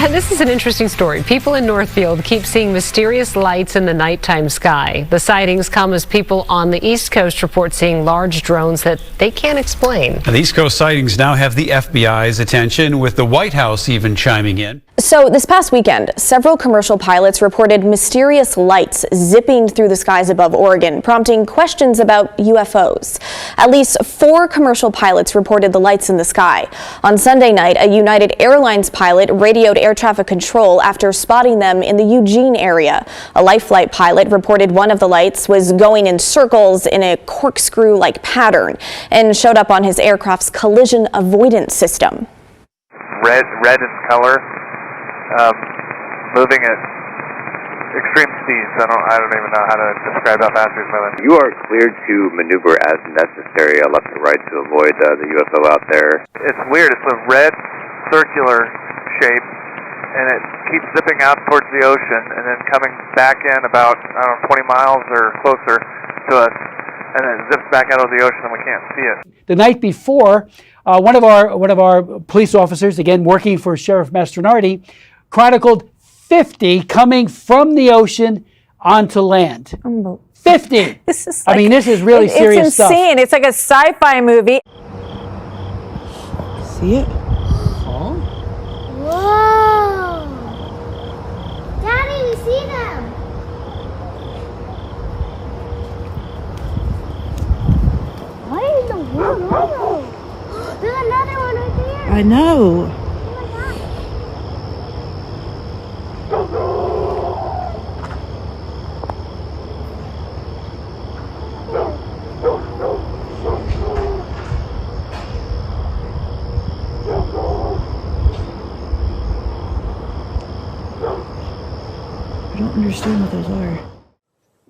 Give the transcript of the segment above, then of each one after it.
This is an interesting story. People in Northfield keep seeing mysterious lights in the nighttime sky. The sightings come as people on the East Coast report seeing large drones that they can't explain. And the East Coast sightings now have the FBI's attention, with the White House even chiming in. So this past weekend, several commercial pilots reported mysterious lights zipping through the skies above Oregon, prompting questions about UFOs. At least 4 commercial pilots reported the lights in the sky. On Sunday night, a United Airlines pilot radioed air traffic control after spotting them in the Eugene area. A Life Flight pilot reported one of the lights was going in circles in a corkscrew-like pattern and showed up on his aircraft's collision avoidance system. Red in color. Moving at extreme speeds. I don't even know how to describe how fast he's moving. You are cleared to maneuver as necessary, left to right, to avoid the UFO out there. It's weird. It's a red circular shape, and it keeps zipping out towards the ocean and then coming back in about, 20 miles or closer to us, and then it zips back out of the ocean and we can't see it. The night before, one of our police officers, again working for Sheriff Mastronardi, chronicled 50 coming from the ocean onto land. 50. This is this is really serious stuff. It's insane. It's like a sci-fi movie. See it? Huh? Whoa! Daddy, we see them. What in the world? There's another one right there. I know. I don't understand what those are.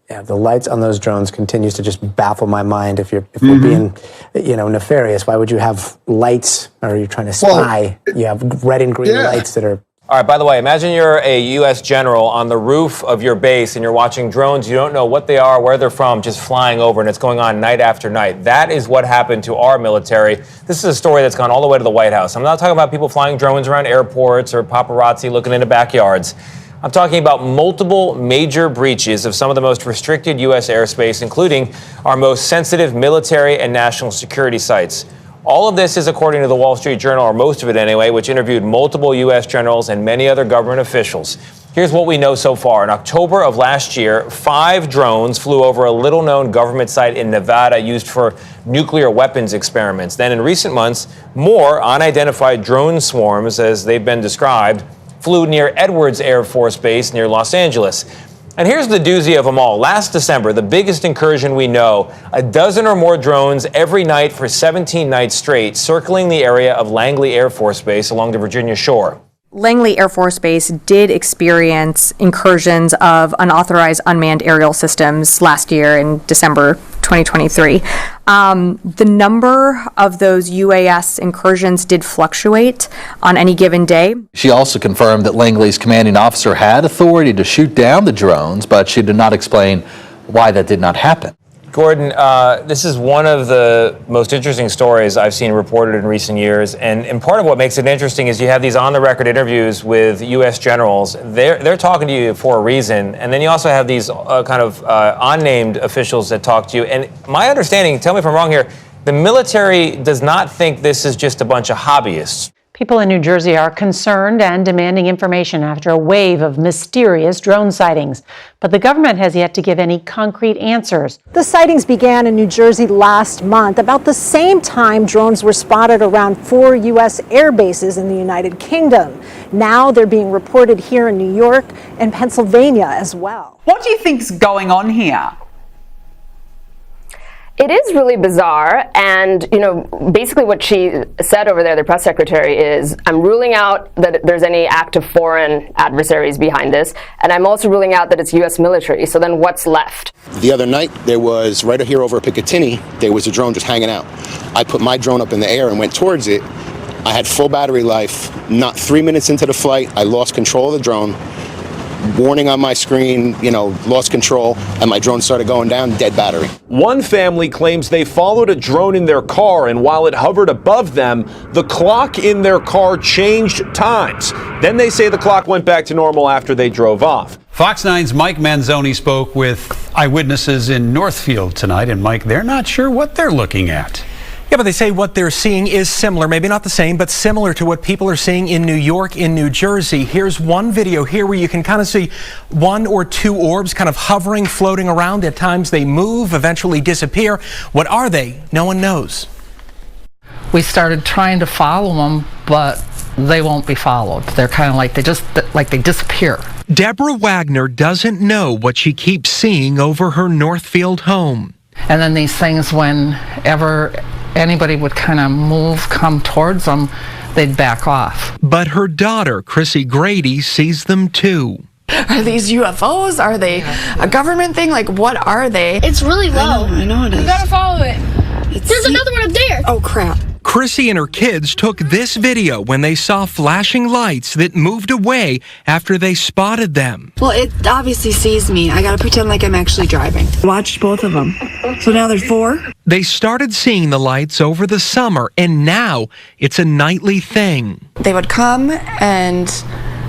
Yeah, the lights on those drones continues to just baffle my mind. If we're being, nefarious, why would you have lights? Or are you trying to spy? You have red and green lights that are. All right, by the way, imagine you're a U.S. general on the roof of your base and you're watching drones. You don't know what they are, where they're from, just flying over, and it's going on night after night. That is what happened to our military. This is a story that's gone all the way to the White House. I'm not talking about people flying drones around airports or paparazzi looking into backyards. I'm talking about multiple major breaches of some of the most restricted U.S. airspace, including our most sensitive military and national security sites. All of this is according to the Wall Street Journal, or most of it anyway, which interviewed multiple U.S. generals and many other government officials. Here's what we know so far. In October of last year, 5 drones flew over a little-known government site in Nevada used for nuclear weapons experiments. Then in recent months, more unidentified drone swarms, as they've been described, flew near Edwards Air Force Base near Los Angeles. And here's the doozy of them all. Last December, the biggest incursion we know, a dozen or more drones every night for 17 nights straight, circling the area of Langley Air Force Base along the Virginia shore. Langley Air Force Base did experience incursions of unauthorized unmanned aerial systems last year in December 2023. The number of those UAS incursions did fluctuate on any given day. She also confirmed that Langley's commanding officer had authority to shoot down the drones, but she did not explain why that did not happen. Gordon, this is one of the most interesting stories I've seen reported in recent years. And part of what makes it interesting is you have these on-the-record interviews with U.S. generals. They're talking to you for a reason. And then you also have these unnamed officials that talk to you. And my understanding, tell me if I'm wrong here, the military does not think this is just a bunch of hobbyists. People in New Jersey are concerned and demanding information after a wave of mysterious drone sightings. But the government has yet to give any concrete answers. The sightings began in New Jersey last month. About the same time, drones were spotted around 4 U.S. air bases in the United Kingdom. Now they're being reported here in New York and Pennsylvania as well. What do you think's going on here? It is really bizarre, and basically what she said over there, the press secretary, is I'm ruling out that there's any active foreign adversaries behind this, and I'm also ruling out that it's U.S. military. So then what's left? The other night, there was, right here over Picatinny, there was a drone just hanging out. I put my drone up in the air and went towards it. I had full battery life. Not 3 minutes into the flight, I lost control of the drone. warning on my screen, lost control, and my drone started going down, dead battery. One family claims they followed a drone in their car, and while it hovered above them, the clock in their car changed times. Then they say the clock went back to normal after they drove off. Fox 9's Mike Manzoni spoke with eyewitnesses in Northfield tonight, and Mike, they're not sure what they're looking at. Yeah, but they say what they're seeing is similar, maybe not the same, but similar to what people are seeing in New York, in New Jersey. Here's one video here where you can kind of see one or two orbs kind of hovering, floating around. At times they move, eventually disappear. What are they? No one knows. We started trying to follow them, but they won't be followed. They're kind of like they disappear. Deborah Wagner doesn't know what she keeps seeing over her Northfield home. And then these things, whenever anybody would kind of come towards them, they'd back off. But her daughter, Chrissy Grady, sees them too. Are these UFOs? Are they a government thing? Like, what are they? It's really low. I know it is. You gotta follow it. There's another one up there. Oh, crap. Chrissy and her kids took this video when they saw flashing lights that moved away after they spotted them. Well, it obviously sees me. I gotta pretend like I'm actually driving. Watched both of them. So now there's 4? They started seeing the lights over the summer, and now it's a nightly thing. They would come and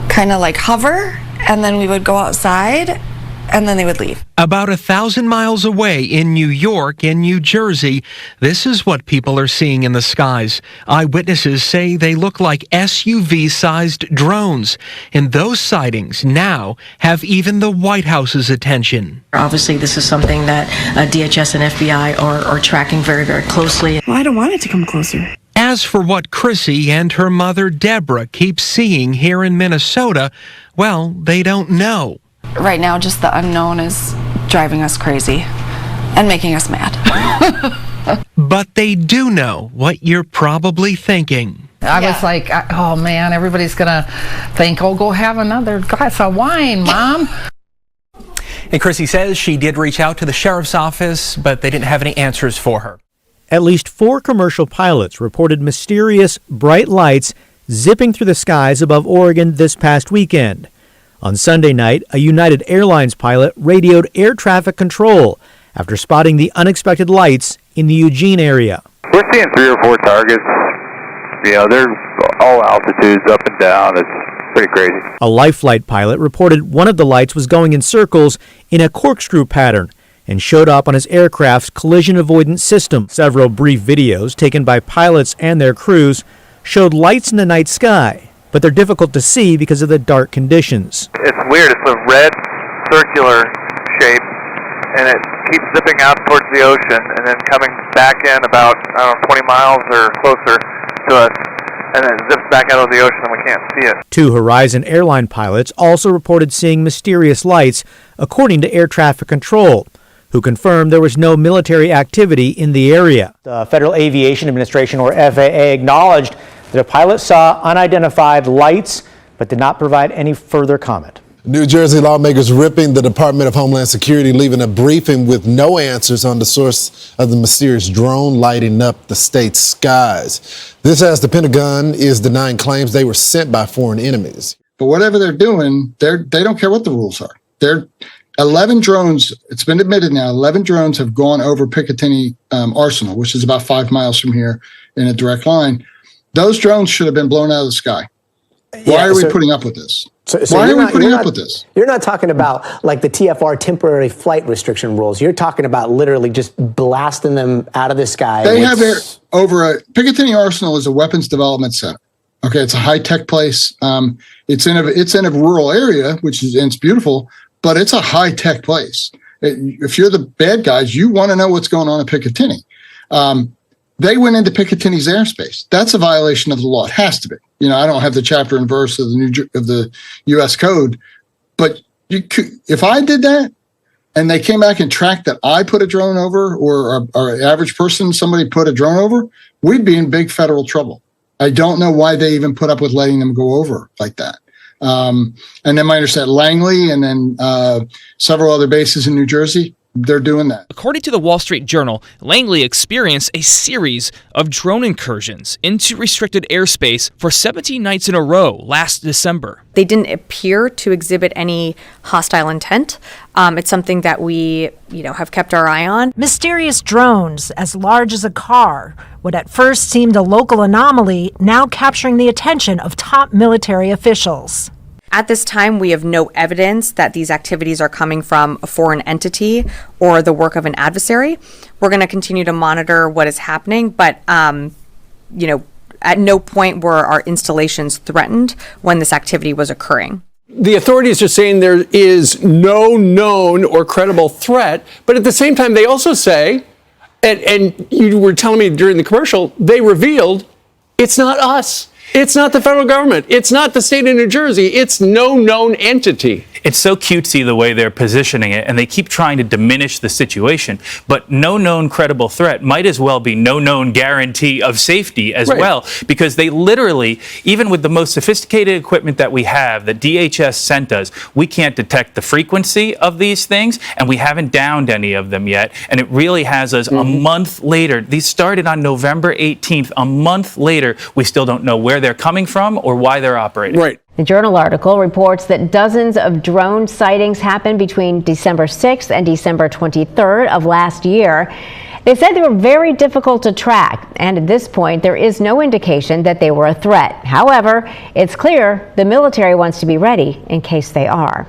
kind of like hover, and then we would go outside, and then they would leave. About 1,000 miles away in New York and New Jersey, this is what people are seeing in the skies. Eyewitnesses say they look like SUV-sized drones, and those sightings now have even the White House's attention. Obviously, this is something that DHS and FBI are tracking very, very closely. Well, I don't want it to come closer. As for what Chrissy and her mother Deborah keep seeing here in Minnesota, well, they don't know. Right now, just the unknown is driving us crazy and making us mad. But they do know what you're probably thinking. I was like, oh man, everybody's gonna think, oh, go have another glass of wine, Mom. And Chrissy says she did reach out to the sheriff's office, but they didn't have any answers for her. At least 4 commercial pilots reported mysterious bright lights zipping through the skies above Oregon this past weekend. On Sunday night, a United Airlines pilot radioed air traffic control after spotting the unexpected lights in the Eugene area. We're seeing 3 or 4 targets. They're all altitudes, up and down. It's pretty crazy. A Life Flight pilot reported one of the lights was going in circles in a corkscrew pattern and showed up on his aircraft's collision avoidance system. Several brief videos taken by pilots and their crews showed lights in the night sky, but they're difficult to see because of the dark conditions. It's weird. It's a red circular shape, and it keeps zipping out towards the ocean and then coming back in about, 20 miles or closer to us, and then zips back out of the ocean and we can't see it. 2 Horizon airline pilots also reported seeing mysterious lights, according to air traffic control, who confirmed there was no military activity in the area. The Federal Aviation Administration, or FAA, acknowledged that a pilot saw unidentified lights, but did not provide any further comment. New Jersey lawmakers ripping the Department of Homeland Security, leaving a briefing with no answers on the source of the mysterious drone lighting up the state's skies. This as the Pentagon is denying claims they were sent by foreign enemies. But whatever they're doing, they don't care what the rules are. 11 drones, it's been admitted now, 11 drones have gone over Picatinny Arsenal, which is about 5 miles from here in a direct line. Those drones should have been blown out of the sky. Why are we putting up with this? Why are we putting up with this? You're not talking about like the TFR temporary flight restriction rules. You're talking about literally just blasting them out of the sky. They have Picatinny Arsenal is a weapons development center. Okay, it's a high-tech place. It's in a rural area, it's beautiful, but it's a high-tech place. If you're the bad guys, you want to know what's going on at Picatinny. They went into Picatinny's airspace. That's a violation of the law. It has to be. I don't have the chapter and verse of the U.S. Code, but if I did that and they came back and tracked that I put a drone over, or an average person, somebody put a drone over, we'd be in big federal trouble. I don't know why they even put up with letting them go over like that. And then my understanding, Langley and then several other bases in New Jersey, they're doing that. According to the Wall Street Journal, Langley experienced a series of drone incursions into restricted airspace for 17 nights in a row last December. They didn't appear to exhibit any hostile intent. It's something that we, have kept our eye on. Mysterious drones as large as a car, what at first seemed a local anomaly, now capturing the attention of top military officials. At this time, we have no evidence that these activities are coming from a foreign entity or the work of an adversary. We're going to continue to monitor what is happening, but, at no point were our installations threatened when this activity was occurring. The authorities are saying there is no known or credible threat, but at the same time, they also say, and you were telling me during the commercial, they revealed it's not us. It's not the federal government. It's not the state of New Jersey. It's no known entity. It's so cutesy the way they're positioning it, and they keep trying to diminish the situation. But no known credible threat might as well be no known guarantee of safety as well, because they literally, even with the most sophisticated equipment that we have, that DHS sent us, we can't detect the frequency of these things, and we haven't downed any of them yet. And it really has us a month later. These started on November 18th. A month later, we still don't know where they're coming from or why they're operating. Right. The Journal article reports that dozens of drone sightings happened between December 6th and December 23rd of last year. They said they were very difficult to track, and at this point, there is no indication that they were a threat. However, it's clear the military wants to be ready in case they are.